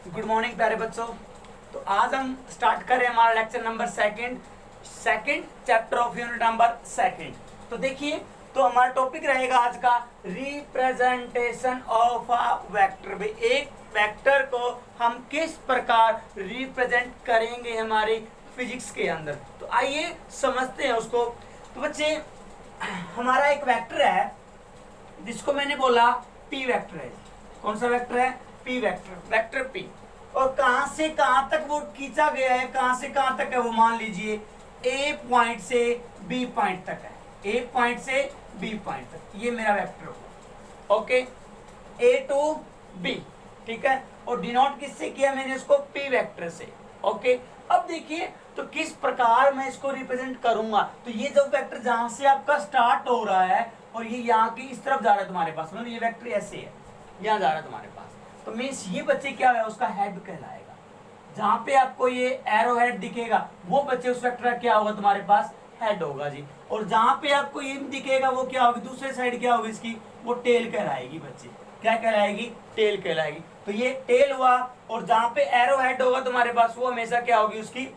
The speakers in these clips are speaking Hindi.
गुड मॉर्निंग प्यारे बच्चों। तो आज हम स्टार्ट करें हमारा lecture number second chapter of unit number second. तो देखिए, तो हमारा टॉपिक रहेगा आज का रिप्रेजेंटेशन ऑफ अ वेक्टर। भाई एक वेक्टर को हम किस प्रकार रिप्रेजेंट करेंगे हमारे फिजिक्स के अंदर। तो आइए समझते हैं उसको। तो बच्चे, हमारा एक वेक्टर है जिसको मैंने बोला पी वेक्टर है। कौन सा वेक्टर है? P vector, vector P. और कहां से कहां तक वो खींचा गया है, कहां से कहां तक है वो मान लीजिए ए पॉइंट से बी पॉइंट तक है। ए पॉइंट से बी पॉइंट तक ये मेरा वेक्टर होगा। ओके, ए टू बी, ठीक है। और डिनोट किससे किया मैंने उसको? पी वेक्टर से। ओके, अब देखिए तो किस प्रकार मैं इसको रिप्रेजेंट करूंगा। तो ये जो वेक्टर जहां से आपका स्टार्ट हो रहा है और ये यहाँ की इस तरफ जा रहा है तुम्हारे पास, मतलब ये वेक्टर ऐसे है, यहाँ जा रहा है तुम्हारे पास, तो मीन्स ये बच्चे क्या है, उसका हेड कहलाएगा। जहां पे आपको ये एरो हेड दिखेगा वो बच्चे उस वेक्टर का क्या होगा, तुम्हारे पास हेड होगा जी। और जहां पे आपको ये दिखेगा वो क्या होगी, दूसरे साइड क्या होगी इसकी, वो टेल कहलाएगी बच्चे। क्या कहलाएगी? टेल कहलाएगी। तो ये टेल हुआ। और जहां पे एरो हेड होगा तुम्हारे पास वो हमेशा क्या होगी, उसकी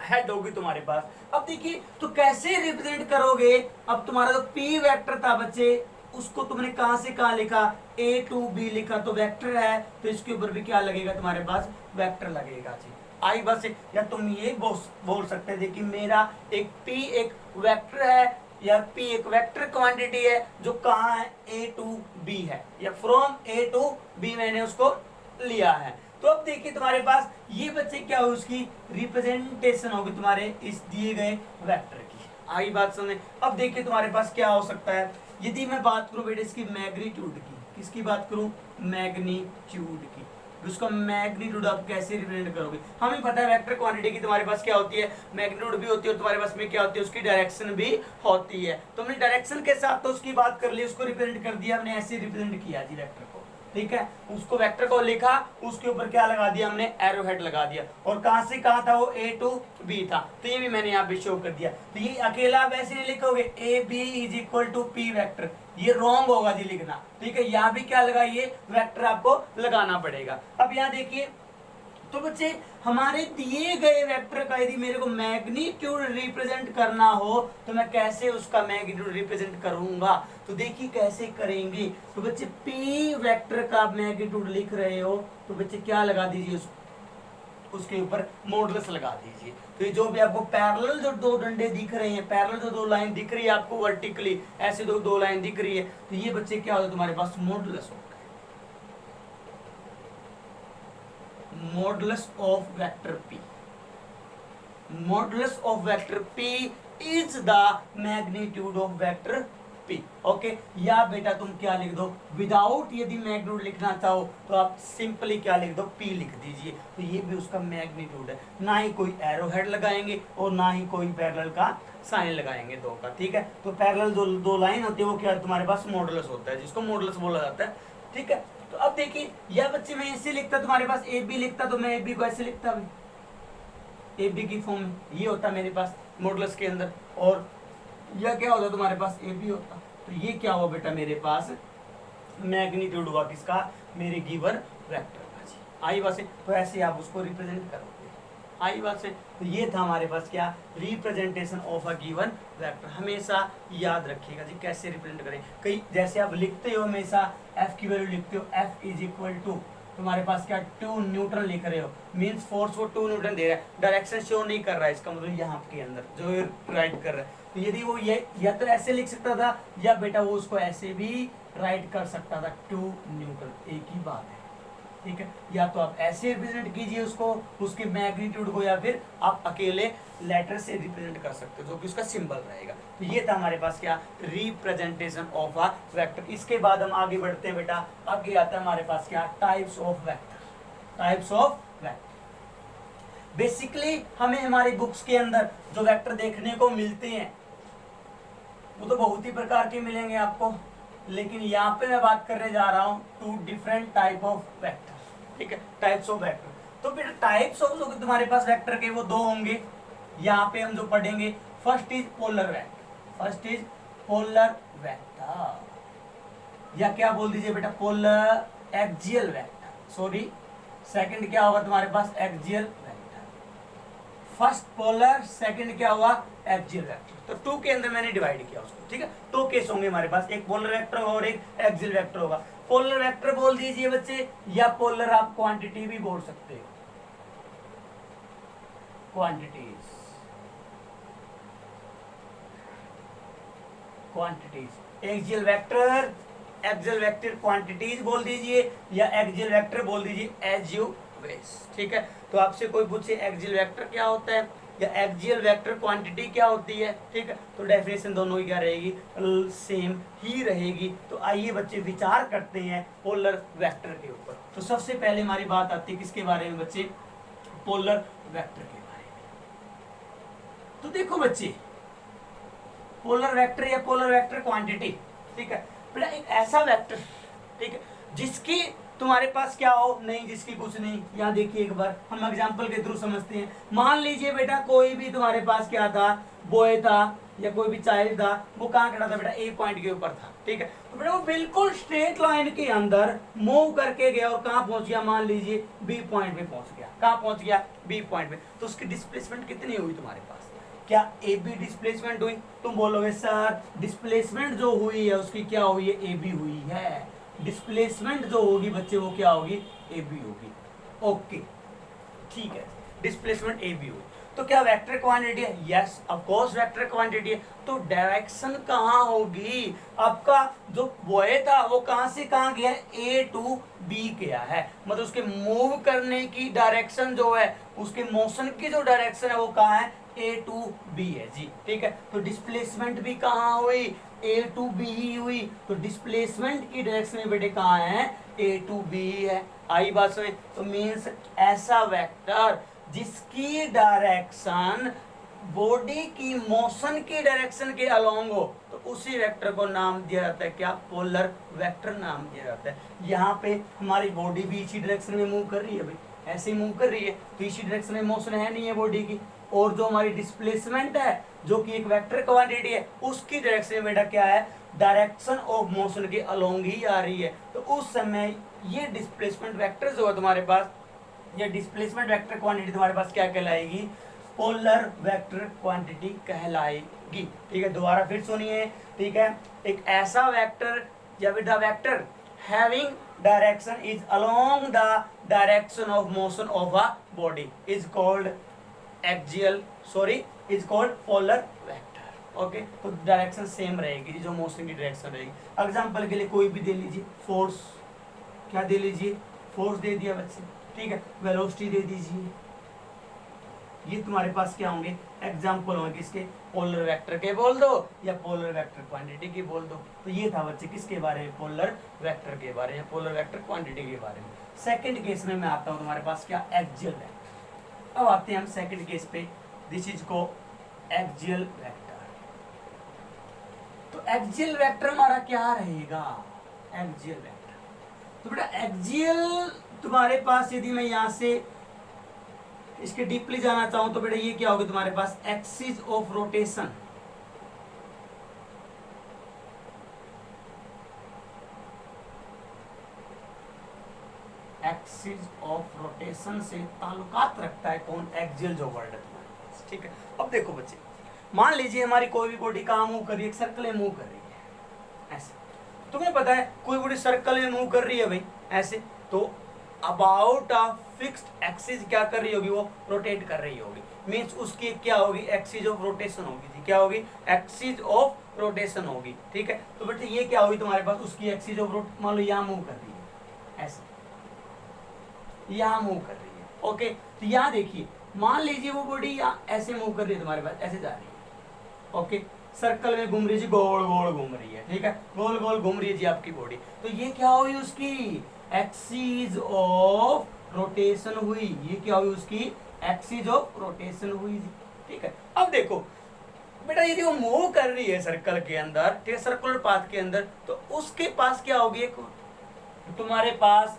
हेड होगी तुम्हारे पास। अब देखिए तो कैसे रिप्रेजेंट करोगे। अब तुम्हारा जो पी वेक्टर था बच्चे, उसको तुमने कहां से कहां लिखा, ए टू बी लिखा, तो वेक्टर है तो इसके ऊपर भी क्या लगेगा तुम्हारे पास, वेक्टर लगेगा जी। आई बस, या तुम ये बोल सकते थे कि मेरा एक पी एक वेक्टर है, या पी एक वेक्टर क्वांटिटी है जो कहाँ है, ए टू बी है, या फ्रॉम ए टू बी मैंने उसको लिया है। तो अब देखिए तुम्हारे पास ये बच्चे क्या हो, उसकी रिप्रेजेंटेशन होगी तुम्हारे इस दिए गए वेक्टर की। आई बात सुने। अब देखिए तुम्हारे पास क्या हो सकता है, यदि मैं बात करूं बेटे इसकी मैग्नीट्यूड की, किसकी बात करूं, मैग्नीट्यूड की। उसका मैग्नीट्यूड आप कैसे रिप्रेजेंट करोगे? हमें पता है वेक्टर क्वांटिटी की तुम्हारे पास क्या होती है, मैग्नीट्यूड भी होती है, और तुम्हारे पास में क्या होती है, उसकी डायरेक्शन भी होती है। तो हमने डायरेक्शन के साथ तो उसकी बात कर ली, उसको रिप्रेजेंट कर दिया हमने, ऐसे रिप्रेजेंट किया जी वेक्टर को, ठीक है। उसको वेक्टर को लिखा, उसके ऊपर क्या लगा दिया हमने, एरो हेड लगा दिया। और कहां से कहां था वो, ए टू बी था, तो ये भी मैंने यहाँ पे शो कर दिया। तो ये अकेला आप ऐसे नहीं लिखोगे A B is equal to P vector, ये रॉन्ग होगा जी लिखना, ठीक है। यहाँ भी क्या लगाइए, वेक्टर आपको लगाना पड़ेगा। अब यहाँ देखिए तो बच्चे, हमारे दिए गए वेक्टर का यदि मेरे को मैग्नीट्यूड रिप्रेजेंट करना हो तो मैं कैसे उसका मैग्नीट्यूड रिप्रेजेंट करूंगा। तो देखिए कैसे करेंगे। तो बच्चे पी वेक्टर का मैग्नीट्यूड लिख रहे हो तो बच्चे क्या लगा दीजिए, उसके ऊपर मॉडुलस लगा दीजिए। तो ये जो भी आपको पैरेलल जो दो डंडे दिख रहे हैं, पैरेलल जो दो लाइन दिख रही है आपको वर्टिकली, ऐसे दो लाइन दिख रही है, तो ये बच्चे क्या होता है तुम्हारे पास, मॉडुलस होगा। Modulus of vector p, modulus of vector p is the magnitude of vector p। Okay, या बेटा तुम क्या लिख दो, विदाउट यदि मैग्नीट्यूड लिखना चाहो तो आप सिंपली क्या लिख दो, p लिख दीजिए। तो ये भी उसका मैग्नीट्यूड है। ना ही कोई एरो हेड लगाएंगे और ना ही कोई पैरेलल का साइन लगाएंगे दो का, ठीक है। तो पैरेलल दो लाइन होती है वो क्या तुम्हारे पास, मॉडुलस होता है, जिसको मॉडुलस बोला जाता है, ठीक है। तो अब देखिए यह बच्चे मैं ऐसे लिखता, तुम्हारे पास ए बी लिखता तो मैं ए बी को ऐसे लिखता भाई, ए बी की फॉर्म में ये होता मेरे पास मॉडुलस के अंदर, और यह क्या होता तुम्हारे पास, ए बी होता। तो ये क्या हुआ बेटा, मेरे पास मैग्नीट्यूड हुआ किसका, मेरे गिवन वेक्टर का जी। आई बात से, तो ऐसे आप उसको रिप्रेजेंट करोगे। आई बात से, तो ये था हमारे पास क्या, representation of a given vector. हमेशा याद रखिएगा जी कैसे रिप्रेजेंट करें। कई जैसे आप लिखते हो हमेशा एफ की वैल्यू लिखते हो, एफ इज इक्वल टू तुम्हारे पास क्या, 2 न्यूटन लिख रहे हो, मींस फोर्स वो 2 न्यूटन दे रहा है, डायरेक्शन शो नहीं कर रहा है, इसका मतलब यहाँ के अंदर जो राइट कर रहा है। तो यदि वो ये या तो ऐसे लिख सकता था, या बेटा वो उसको ऐसे भी राइट कर सकता था, 2 न्यूटन, एक ही बात है, ठीक है। या तो आप ऐसे रिप्रेजेंट कीजिए उसको, उसके मैग्नीट्यूड को, या फिर आप अकेले लेटर से रिप्रेजेंट कर सकते हो जो कि उसका सिंबल रहेगा। तो ये था हमारे पास क्या, रिप्रेजेंटेशन ऑफ अ वेक्टर। इसके बाद हम आगे बढ़ते हैं बेटा, आगे आता है हमारे पास क्या, types of vector. Types of vector basically हमें हमारी बुक्स के अंदर जो वेक्टर देखने को मिलते हैं वो तो बहुत ही प्रकार के मिलेंगे आपको, लेकिन यहाँ पे मैं बात करने जा रहा हूँ 2 डिफरेंट टाइप ऑफ वेक्टर, ठीक है, टाइप्स ऑफ वेक्टर। तो फिर टाइप्स ऑफ जो तुम्हारे पास वेक्टर के वो 2 होंगे। यहाँ पे हम जो पढ़ेंगे, first is polar vector, first is polar vector, या क्या बोल दीजिए बेटा, polar axial vector, sorry second क्या होगा तुम्हारे पास axial vector, first polar, second क्या हुआ एक्सियल वेक्टर। तो 2 के अंदर मैंने डिवाइड किया उसको, ठीक है। 2 केस होंगे हमारे पास, एक पोलर वेक्टर और एक एक्सियल वेक्टर होगा। पोलर वेक्टर बोल दीजिए बच्चे, या पोलर आप क्वांटिटी भी बोल सकते हो, quantities, quantities axial vector, axial vector quantities बोल दीजिए, या एक्सियल वेक्टर बोल दीजिए एज यू विश, ठीक है। तो आपसे कोई पूछे एक्सियल वेक्टर क्या होता है या एक्सियल वेक्टर क्वांटिटी क्या होती है, ठीक है, तो डेफिनेशन दोनों की क्या रहेगी, सेम ही रहेगी। तो आइए बच्चे विचार करते हैं पोलर वेक्टर के ऊपर। तो सबसे पहले हमारी बात आती है किसके बारे में बच्चे, पोलर वेक्टर के बारे में। तो देखो बच्चे, पोलर वेक्टर या पोलर वेक्टर क्वांटिटी, ठीक है बेटा, एक ऐसा वेक्टर, ठीक है, जिसकी तुम्हारे पास क्या हो, नहीं जिसकी कुछ नहीं। यहाँ देखिए एक बार हम एग्जांपल के थ्रू समझते हैं। मान लीजिए बेटा कोई भी तुम्हारे पास क्या था, बॉय था या कोई भी चाइल्ड था, वो कहाँ खड़ा था बेटा, ए पॉइंट के ऊपर था, ठीक है। तो बेटा वो बिल्कुल स्ट्रेट लाइन के अंदर मूव करके गया और कहाँ पहुंच गया, मान लीजिए बी पॉइंट पे पहुंच गया। कहाँ पहुंच गया, बी पॉइंट पे। तो उसकी डिस्प्लेसमेंट कितनी हुई तुम्हारे पास, क्या ए बी डिस्प्लेसमेंट हुई? तुम बोलोगे सर डिस्प्लेसमेंट जो हुई है उसकी क्या हुई है, ए बी हुई है। डिस्प्लेसमेंट जो होगी बच्चे वो क्या होगी, ए बी होगी। ओके ठीक है, डिस्प्लेसमेंट ए बी हुई। तो क्या वेक्टर क्वांटिटी है? Yes of course vector quantity है। तो डायरेक्शन कहाँ होगी, आपका जो बॉय था वो कहाँ से कहाँ गया, ए टू बी गया है। मतलब उसके मूव करने की डायरेक्शन जो है, उसके मोशन की जो डायरेक्शन है वो कहाँ है, ए टू बी है जी, ठीक है। तो डिस्प्लेसमेंट भी कहाँ हुई, ए टू बी ही हुई। तो डिस्प्लेसमेंट की डायरेक्शन में बेटे कहाँ है, ए टू बी है। आई बात समझ? तो मीन्स ऐसा वेक्टर जिसकी डायरेक्शन बॉडी की मोशन की डायरेक्शन के अलोंग हो, तो उसी वेक्टर को नाम दिया जाता है क्या, पोलर वेक्टर नाम दिया जाता है। यहाँ पे हमारी बॉडी भी इसी डायरेक्शन में मूव कर रही है भाई, ऐसे ही मूव कर रही है, तो इसी डायरेक्शन में मोशन है नहीं है बॉडी की। और जो हमारी डिस्प्लेसमेंट है जो कि एक वेक्टर क्वांटिटी है, उसकी डायरेक्शन में बेटा क्या है, डायरेक्शन ऑफ मोशन के अलोंग ही आ रही है। तो उस समय ये डिस्प्लेसमेंट वेक्टर जो है तुम्हारे पास, ये डिस्प्लेसमेंट वेक्टर क्वांटिटी तुम्हारे पास क्या कहलाएगी, पोलर वेक्टर क्वांटिटी कहलाएगी। ठीक है, दोबारा फिर सुनिए, ठीक है। एक ऐसा वेक्टर या with the vector having direction is along the direction of motion of a body is called axial, sorry is called polar vector. Okay, तो डायरेक्शन सेम रहेगी जो मोशन की डायरेक्शन रहेगी। एग्जांपल के लिए कोई भी दे लीजिए, फोर्स, क्या दे लीजिए, फोर्स दे दिया बच्चे, ठीक है। वेलोसिटी दे दीजिए, ये तुम्हारे पास क्या होंगे, एग्जाम्पल होंगे किसके, पोलर वेक्टर के बोल दो या पोलर वेक्टर क्वांटिटी के बोल दो। तो ये था बच्चे किसके बारे में, पोलर वेक्टर के बारे में, पोलर वेक्टर क्वांटिटी के बारे में। सेकंड केस में मैं आता हूँ तुम्हारे पास क्या, एक्सियल वेक्टर। अब आते हैं हम सेकंड केस पे, दिस इज को एक्सियल वेक्टर। तो एक्सियल वेक्टर हमारा क्या रहेगा, एक्सियल वेक्टर। तो बेटा एक्सियल तुम्हारे पास, यदि मैं यहां से इसके डीपली जाना चाहूं तो बेटा ये क्या होगा तुम्हारे पास, axis of rotation. Axis of rotation से ताल्लुकात रखता है कौन, एक्सियल जो वर्ड है तुम्हारे पास, ठीक है। अब देखो बच्चे, मान लीजिए हमारी कोई भी बॉडी कहाँ मूव कर रही है, सर्कल में मूव कर रही है ऐसे। तुम्हें पता है कोई बॉडी सर्कल में मूव कर रही है भाई ऐसे, तो अबाउट अ फिक्स्ड एक्सिस क्या कर रही होगी, वो रोटेट कर रही होगी। मींस उसकी क्या होगी, एक्सिस ऑफ रोटेशन होगी जी, क्या होगी, एक्सिस ऑफ रोटेशन होगी, ठीक है। तो बेटे ये क्या होगी तुम्हारे पास, उसकी एक्सिस ऑफ रोट, मान लो यहाँ मूव कर रही है ऐसे, यहाँ मूव कर रही है, ओके। तो यहाँ देखिए, मान लीजिए वो बॉडी यहाँ ऐसे मूव कर रही है तुम्हारे पास, ऐसे जा रही है, ओके, सर्कल में घूम रही है जी, गोल गोल घूम रही है, ठीक है, गोल गोल घूम रही है जी आपकी बॉडी। तो ये क्या हुई उसकी एक्सिस ऑफ रोटेशन हुई, ये क्या हुई उसकी एक्सिस ऑफ रोटेशन हुई जी, ठीक है। अब देखो बेटा यदि वो मूव कर रही है सर्कल के अंदर, ठीक है, सर्कुलर पाथ के अंदर, तो उसके पास क्या होगी, एक तुम्हारे पास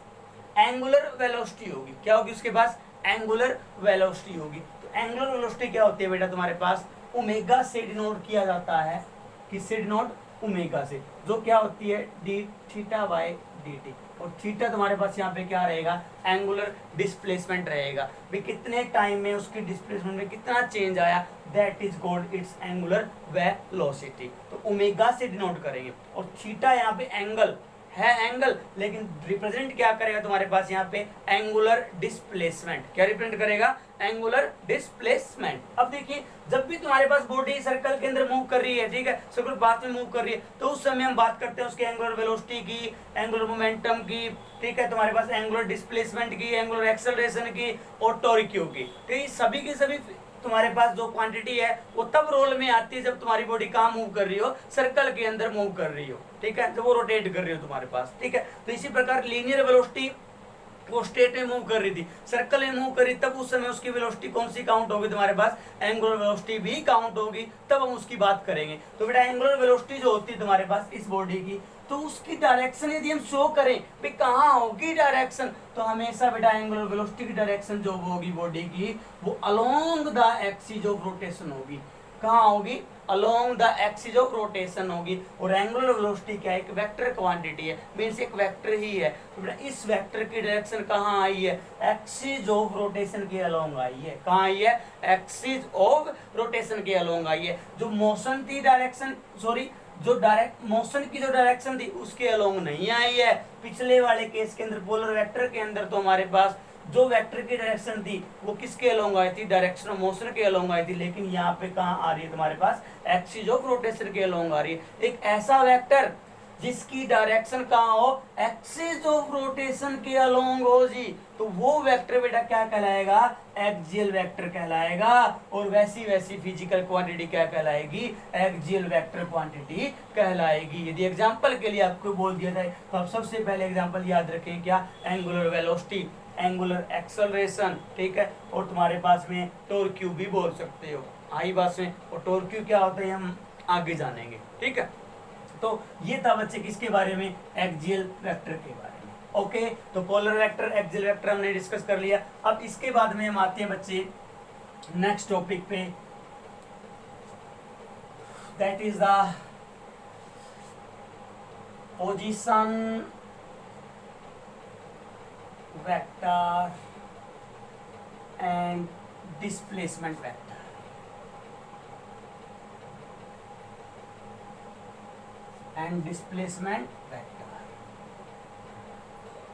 एंगुलर वेलोसिटी होगी, क्या होगी उसके पास, एंगुलर वेलोसिटी होगी। तो एंगुलर वेलोसिटी क्या होती है बेटा तुम्हारे पास, ओमेगा से डिनोट किया जाता है, किससे डिनोट, ओमेगा से, जो क्या होती है D theta by D T. और थीटा तुम्हारे पास यहाँ पे क्या रहेगा, एंगुलर डिस्प्लेसमेंट रहेगा, भी कितने टाइम में उसकी डिस्प्लेसमेंट में कितना चेंज आया, that is called its angular velocity. तो ओमेगा से डिनोट करेंगे। और थीटा यहाँ पे एंगल है, एंगल, लेकिन रिप्रेजेंट क्या करेगा तुम्हारे पास यहाँ पे, एंगुलर डिस्प्लेसमेंट। क्या रिप्रेजेंट करेगा, एंगुलर डिस्प्लेसमेंट। अब देखिए जब भी तुम्हारे पास बॉडी सर्कल के अंदर मूव कर रही है, ठीक है, सर्कल पाथ में मूव कर रही है, तो उस समय हम बात करते हैं उसके एंगुलर वेलोसिटी की, एंगुलर मोमेंटम की, ठीक है, तुम्हारे पास एंगुलर डिस्प्लेसमेंट की, एंगुलर एक्सेलरेशन की और टॉर्क की। तो ये सभी के सभी तुम्हारे पास जो क्वांटिटी है वो तब रोल में आती है जब तुम्हारी बॉडी कहाँ मूव कर रही हो, सर्कल के अंदर मूव कर रही हो, ठीक है, जब वो रोटेट कर रही हो तुम्हारे पास, ठीक है। तो इसी प्रकार लीनियर वेलोसिटी वो स्टेट में मूव कर रही थी, सर्कल में मूव कर रही, तब उस समय उसकी वेलोसिटी कौन सी काउंट होगी तुम्हारे पास, एंगुलर वेलोसिटी भी काउंट होगी, तब हम उसकी बात करेंगे। तो बेटा एंगुलर वेलोसिटी जो होती है तुम्हारे पास इस बॉडी की, तो उसकी डायरेक्शन यदि हम शो करें भी कहाँ होगी डायरेक्शन, तो हमेशा बेटा एंगुलर वेलोसिटी की डायरेक्शन जो होगी बॉडी की, वो along the axis of rotation होगी। कहाँ होगी, along the axis of rotation होगी। और एंगुलर वेलोसिटी क्या है, एक वेक्टर क्वांटिटी है, मींस एक वेक्टर ही है। तो बेटा इस वेक्टर की डायरेक्शन कहाँ आई है, एक्सिस ऑफ रोटेशन के अलोंग आई है। कहाँ आई है, एक्सिस ऑफ रोटेशन के अलोंग आई है। जो मोशन थी डायरेक्शन, सॉरी, जो डायरेक्ट मोशन की जो डायरेक्शन थी उसके अलोंग नहीं आई है। पिछले वाले केस के अंदर पोलर वेक्टर के अंदर तो हमारे पास जो वेक्टर की डायरेक्शन थी वो किसके अलोंग आई थी, डायरेक्शन ऑफ मोशन के अलोंग आई थी। लेकिन यहाँ पे कहाँ आ रही है तुम्हारे पास, एक्सिस ऑफ रोटेशन के अलोंग आ रही है। एक ऐसा वेक्टर जिसकी डायरेक्शन कहाँ हो, एक्सिस ऑफ रोटेशन के अलोंग हो जी, तो वो वेक्टर बेटा क्या कहलाएगा, एक्सियल वेक्टर कहलाएगा। और वैसी वैसी फिजिकल क्वांटिटी क्या कहलाएगी, एक्सियल वेक्टर क्वांटिटी कहलाएगी। यदि एग्जांपल के लिए आपको बोल दिया जाए तो आप सबसे पहले एग्जांपल याद रखें, क्या, एंगुलर वेलोसिटी, एंगुलर एक्सेलरेशन, ठीक है, और तुम्हारे पास में टॉर्क भी बोल सकते हो, आई बात में। और टॉर्क क्या होता है हम आगे जानेंगे, ठीक है। तो ये था बच्चे किसके बारे में, एक्सियल वेक्टर के बारे में। ओके, तो पोलर वेक्टर, एक्सियल वेक्टर हमने डिस्कस कर लिया। अब इसके बाद में हम आते हैं बच्चे नेक्स्ट टॉपिक पे, that is the position vector and displacement vector. And displacement vector.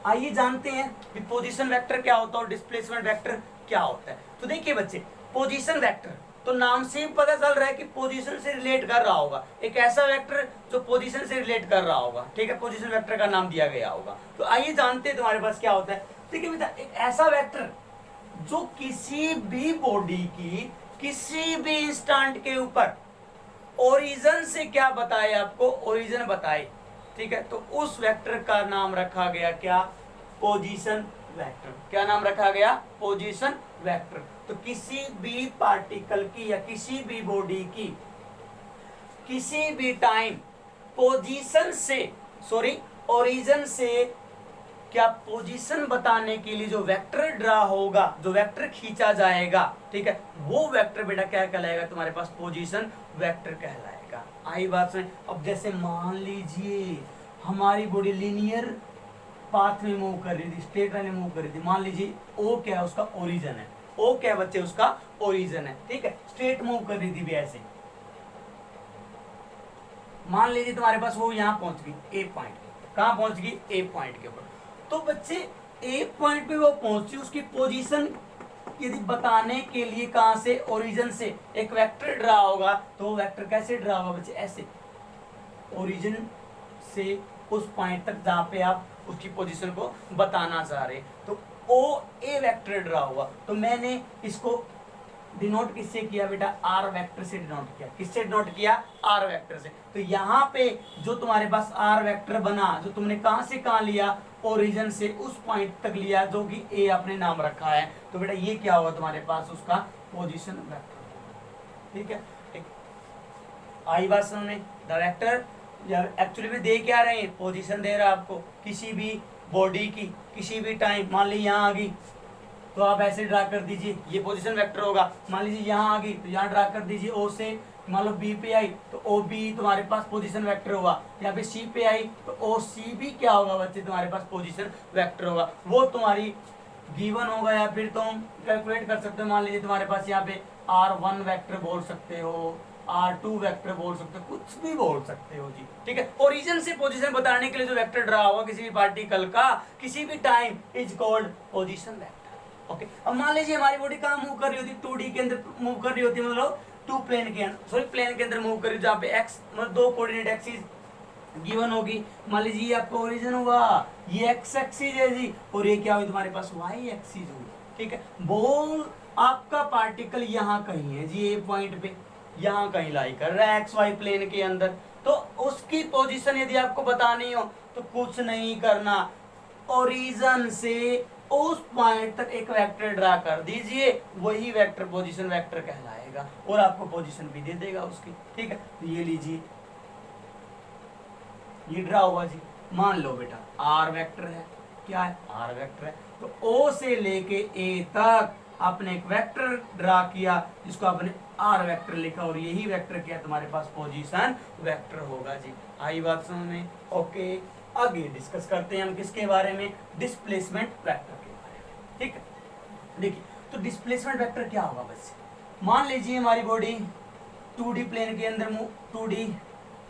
आइए जानते हैं कि पोजीशन वेक्टर क्या होता है और डिस्प्लेसमेंट वेक्टर क्या होता है। तो देखिए बच्चे, पोजीशन वेक्टर तो नाम से ही पता चल रहा है कि पोजीशन से रिलेट कर रहा होगा, एक ऐसा वेक्टर जो पोजीशन से रिलेट कर रहा होगा, ठीक है, पोजीशन वेक्टर का नाम दिया गया होगा। तो आइए जानते हैं तुम्हारे पास क्या होता है। देखिए बेटा, एक ऐसा वेक्टर जो किसी भी बॉडी की किसी भी इंस्टेंट के ऊपर ओरिजिन से क्या बताए, आपको ओरिजिन बताए, ठीक है, तो उस वेक्टर का नाम रखा गया क्या, पोजीशन वेक्टर। क्या नाम रखा गया, पोजीशन वेक्टर। तो किसी भी पार्टिकल की या किसी भी बॉडी की किसी भी टाइम पोजीशन से, सॉरी, ओरिजिन से क्या पोजीशन बताने के लिए जो वेक्टर ड्रा होगा, जो वेक्टर खींचा जाएगा, ठीक है, वो वेक्टर बेटा क्या कहलाएगा तुम्हारे पास, पोजीशन वेक्टर कहलाएगा। आई बात सुन। अब जैसे मान लीजिए हमारी बॉडी लीनियर पाथ में मूव कर रही थी, स्ट्रेट लाइन में मूव कर रही थी, मान लीजिए ओ क्या है, उसका ओरिजिन है, ओ क्या है बच्चे, उसका ओरिजिन है, ठीक है, स्ट्रेट मूव कर रही थी भी ऐसे, मान लीजिए तुम्हारे पास वो यहाँ पहुंच गई ए पॉइंट, कहाँ पहुंच गई, ए पॉइंट के ऊपर। तो बच्चे ए पॉइंट पे वो पहुंची, उसकी पोजीशन यदि बताने के लिए कहां से, ओरिजिन से एक वेक्टर ड्रा होगा, तो वो वेक्टर कैसे ड्रा होगा बच्चे, ऐसे, ओरिजिन से उस पॉइंट तक जहां पे आप उसकी पोजीशन को बताना चाह रहे, तो ओ ए वेक्टर ड्रा हुआ। तो मैंने इसको डिनोट किससे किया बेटा, आर वेक्टर से डिनोट किया। किससे डिनोट किया, आर वेक्टर से। तो यहाँ पे जो तुम्हारे पास आर वेक्टर बना, जो तुमने कहां से कहां लिया, ओरिजिन से उस पॉइंट तक लिया जो कि ए आपने नाम रखा है, तो बेटा ये क्या होगा तुम्हारे पास, उसका पोजीशन वेक्टर, ठीक है। आई बात समझ में, द वेक्टर एक्चुअली में दे क्या रहे हैं, पोजीशन दे रहा है आपको किसी भी बॉडी की किसी भी टाइम। मान ली यहाँ आ गई तो आप ऐसे ड्रा कर दीजिए, ये पोजीशन वेक्टर होगा। मान लीजिए यहाँ आ गई तो यहाँ ड्रा कर दीजिए ओ से, मान लो बी पे आई तो ओ बी तुम्हारे पास पोजीशन वेक्टर होगा, यहाँ पे सी पे आई तो ओ सी भी क्या होगा बच्चे तुम्हारे पास पोजीशन वेक्टर होगा, वो तुम्हारी गिवन होगा। या फिर तुम कैलकुलेट कर सकते हो, मान लीजिए तुम्हारे पास यहाँ पे R1 वेक्टर बोल सकते हो, R2 वेक्टर बोल सकते हो, कुछ भी बोल सकते हो जी, ठीक है। ओरिजिन से पोजीशन बताने के लिए जो वेक्टर ड्रा होगा किसी भी पार्टिकल का किसी भी time is called position vector. Okay, अब मान लीजिए हमारी बॉडी कहाँ मूव कर रही होती है, 2D के अंदर मूव कर रही होती है, मतलब टू प्लेन के अंदर, सॉरी प्लेन के अंदर मूव कर रही है, जहाँ पे एक्स मतलब दो कोऑर्डिनेट एक्सिस गिवन होगी। मान लीजिए आपका ओरिजिन हुआ ये एक्स एक्सिस है जी, और ये क्या हुई तुम्हारे पास वाई एक्सिस हुई, ठीक है। बॉल आपका पार्टिकल यहाँ कहीं है जी, ए पॉइंट पे यहाँ कहीं लाई कर रहा है एक्स वाई प्लेन के अंदर, तो उसकी पोजीशन यदि आपको बतानी हो तो कुछ नहीं करना, ओरिजिन से उस पॉइंट तक एक वेक्टर ड्रा कर दीजिए, वही वेक्टर पोजीशन वेक्टर कहलाएगा और आपको पोजीशन भी दे देगा उसकी, ठीक है। तो ये लीजिए ये ड्रा हुआ जी, मान लो बेटा आर वेक्टर है, क्या है आर वेक्टर है, तो ओ से लेके ए तक आपने एक वेक्टर ड्रा किया जिसको आपने आर वेक्टर लिखा, और यही वेक्टर क्या तुम्हारे पास पोजीशन वेक्टर होगा जी। आई बात समझ में? ओके, आगे डिस्कस करते हैं हम किसके बारे में, डिस्प्लेसमेंट वेक्टर के बारे में, ठीक है। देखिए तो डिस्प्लेसमेंट वेक्टर क्या होगा बच्चे, मान लीजिए हमारी बॉडी 2D प्लेन के अंदर मूव 2D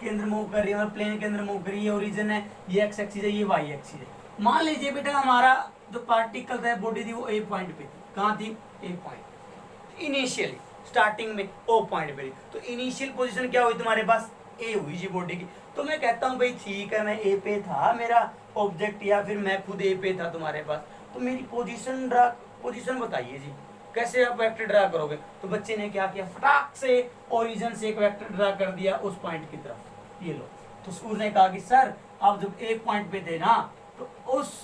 के अंदर मूव कर रही है, प्लेन के अंदर मूव कर रही है, ओरिजिन है ये एक्स एक्सिस है, ये वाई एक्सिस है। मान लीजिए बेटा हमारा जो पार्टिकल था बॉडी थी वो ए पॉइंट पे थी, कहाँ थी ए पॉइंट, इनिशियली स्टार्टिंग में ओ पॉइंट पे थी, तो इनिशियल पोजीशन क्या हुई तुम्हारे पास ए हुई जी बॉडी की। तो मैं कहता हूँ भाई ठीक है, मैं ए पे था मेरा ऑब्जेक्ट, या फिर मैं खुद ए पे था तुम्हारे पास, तो मेरी पोजीशन बताइए जी, कैसे आप वेक्टर ड्रा करोगे। तो बच्चे ने क्या किया, फटाक से ओरिजिन से एक वेक्टर ड्रा कर दिया उस पॉइंट की तरफ, ये लो। तो उसने कहा कि सर आप जब एक पॉइंट पे थे ना, तो उस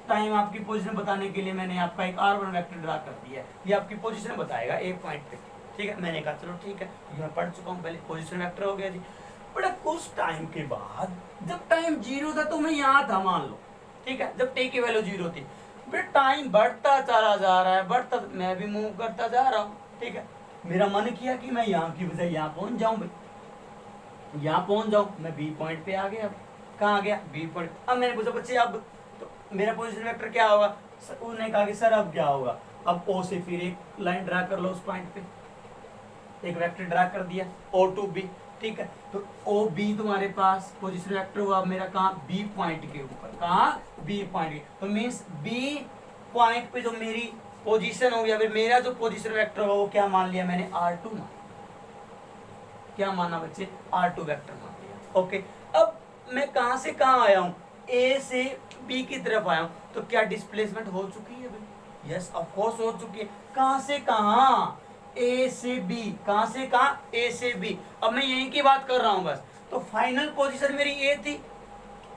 टाइम आपकी पोजीशन बताने के लिए मैंने आपका एक R1 वेक्टर ड्रा कर दिया है, ये आपकी पोजीशन बताएगा एक पॉइंट पे, ठीक है। मैंने कहा चलो ठीक है, मैं पढ़ चुका हूँ पहले, पोजीशन वेक्टर हो गया जी। बड़ा कुछ टाइम के बाद जब टाइम 0 था तो मैं यहाँ था मान लो, ठीक है, जब टे की वैल्यू 0 थी, फिर टाइम बढ़ता चला जा रहा है, बढ़ता, मैं भी मूव करता जा रहा हूँ, ठीक है। मेरा मन किया कि मैं यहाँ की बजाय यहाँ पहुंच जाऊं भाई, यहाँ पहुंच जाऊं, मैं बी पॉइंट पे आ गया। कहाँ आ गया, बी पॉइंट। अब मैंने पूछा बच्चे अब तो मेरा पोजीशन वेक्टर क्या होगा, उसने कहा कि सर अब क्या होगा, अब ओ से फिर एक लाइन ड्रा कर लो उस पॉइंट पे, एक वेक्टर ड्रा कर दिया ओ टू बी, ठीक है। तो ओ बी तुम्हारे पास पोजीशन वेक्टर हुआ मेरा कहाँ, बी पॉइंट के ऊपर, कहाँ बी पॉइंट के, तो मीन्स बी पॉइंट पे जो मेरी पोजीशन होगी, या फिर मेरा जो पोजीशन वेक्टर होगा वो क्या मान लिया मैंने, R2 मान, क्या माना बच्चे, R2 वेक्टर मान लिया। ओके, अब मैं कहां से कहां आया हूं, ए से बी की तरफ आया हूं, तो क्या डिस्प्लेसमेंट हो चुकी है भाई, यस ऑफ कोर्स हो चुकी है। कहां से कहां, ए से बी, कहां से कहां, ए से बी। अब मैं यहीं की बात कर रहा हूं बस, तो फाइनल पोजीशन मेरी ए थी,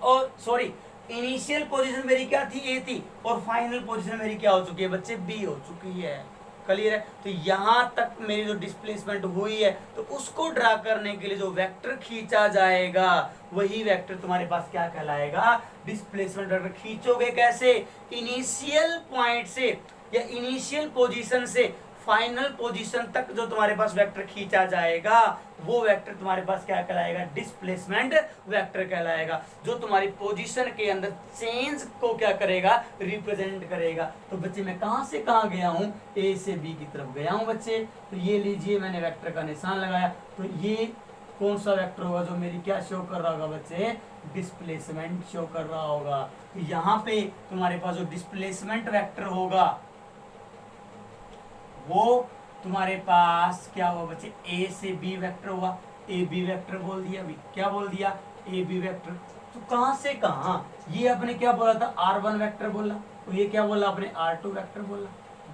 और सॉरी इनिशियल पोजीशन मेरी क्या थी, ए थी, और फाइनल पोजीशन मेरी क्या हो चुकी है बच्चे, बी हो चुकी है। क्लियर है? तो यहां तक मेरी जो डिस्प्लेसमेंट हुई है, तो उसको ड्रा करने के लिए जो वेक्टर खींचा जाएगा वही वेक्टर तुम्हारे पास क्या कहलाएगा, डिस्प्लेसमेंट वेक्टर। खींचोगे कैसे, इनिशियल पॉइंट से या इनिशियल पोजीशन से फाइनल पोजीशन तक जो तुम्हारे पास वेक्टर खींचा जाएगा वो वेक्टर तुम्हारे पास क्या कहलाएगा, डिस्प्लेसमेंट वेक्टर कहलाएगा, जो तुम्हारी पोजीशन के अंदर चेंज को क्या करेगा, रिप्रेजेंट करेगा। तो बच्चे मैं कहां से कहां गया हूं, ए से बी की तरफ गया हूं बच्चे। तो ये लीजिए मैंने वेक्टर का निशान लगाया, तो ये कौन सा वेक्टर होगा जो मेरी क्या शो कर रहा होगा बच्चे, डिस्प्लेसमेंट शो कर रहा होगा। तो यहाँ पे तुम्हारे पास जो डिस्प्लेसमेंट वेक्टर होगा वो तुम्हारे पास क्या हुआ बच्चे, ए से बी वेक्टर हुआ, ए बी वेक्टर बोल दिया अभी, क्या बोल दिया, ए बी वेक्टर। तो कहां से कहां, ये अपने क्या बोला था, R1 वेक्टर बोला, तो ये क्या बोला अपने, R2 वेक्टर बोला।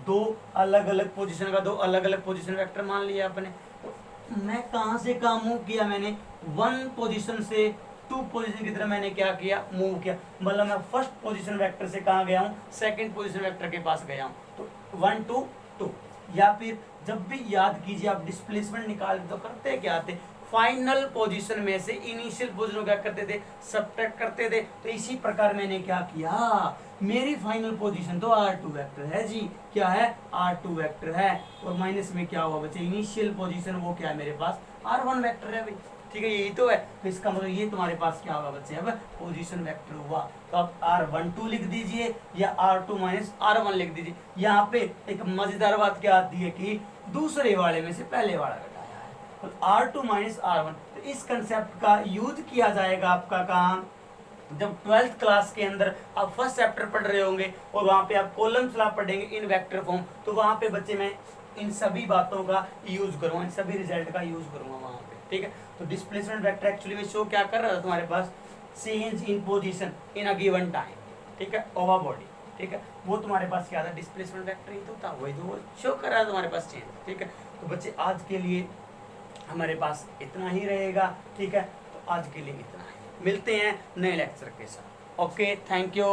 दो अलग अलग पोजीशन का दो अलग अलग पोजीशन वेक्टर मान लिया अपने। तो मैं कहां से कहां मूव किया, मैंने 1 पोजीशन से 2 पोजीशन की तरह मैंने क्या किया, मूव किया। मतलब मैं फर्स्ट पोजीशन वेक्टर से कहां गया हूं, सेकंड पोजीशन वेक्टर के पास गया हूं। तो 1 2 2। या फिर जब भी याद कीजिए आप डिस्प्लेसमेंट निकालते तो करते क्या थे, फाइनल पोजीशन में से इनिशियल पोजीशन क्या करते थे, सब्ट्रैक्ट करते थे। तो इसी प्रकार मैंने क्या किया, मेरी फाइनल पोजीशन तो R2 वेक्टर है जी, क्या है, R2 वेक्टर है, और माइनस में क्या हुआ बच्चे, इनिशियल पोजीशन वो क्या है मेरे पास R1 वेक्टर है भाई, ठीक है, यही तो है। तो इसका मतलब ये तुम्हारे पास क्या होगा बच्चे, अब पोजीशन वेक्टर हुआ। तो आप R12 लिख दीजिए या R2 माइनस R1 लिख दीजिए। यहाँ पे एक मजेदार बात क्या आती है कि दूसरे वाले में से पहले वाला घटाया है, तो R2 माइनस R1। तो इस कंसेप्ट का यूज किया जाएगा आपका काम जब 12th क्लास के अंदर आप फर्स्ट चैप्टर पढ़ रहे होंगे और वहाँ पे आप कॉलम्स लॉ पढ़ेंगे इन वेक्टर फॉर्म। तो वहाँ पे बच्चे मैं इन सभी बातों का यूज करूँगा, इन सभी रिजल्ट का यूज करूँगा वहाँ पे, ठीक है। तो डिस्प्लेसमेंट वेक्टर एक्चुअली में शो क्या कर रहा था तुम्हारे पास, change in position in a given time, ठीक है, ओवर बॉडी, ठीक है। वो तुम्हारे पास क्या था, डिस्प्लेसमेंट वेक्टर ही तो था, वही तो वो शो कर रहा था तुम्हारे पास चेंज, ठीक है। तो बच्चे आज के लिए हमारे पास इतना ही रहेगा, ठीक है। तो आज के लिए इतना ही, मिलते हैं नए लेक्चर के साथ। Okay, thank you.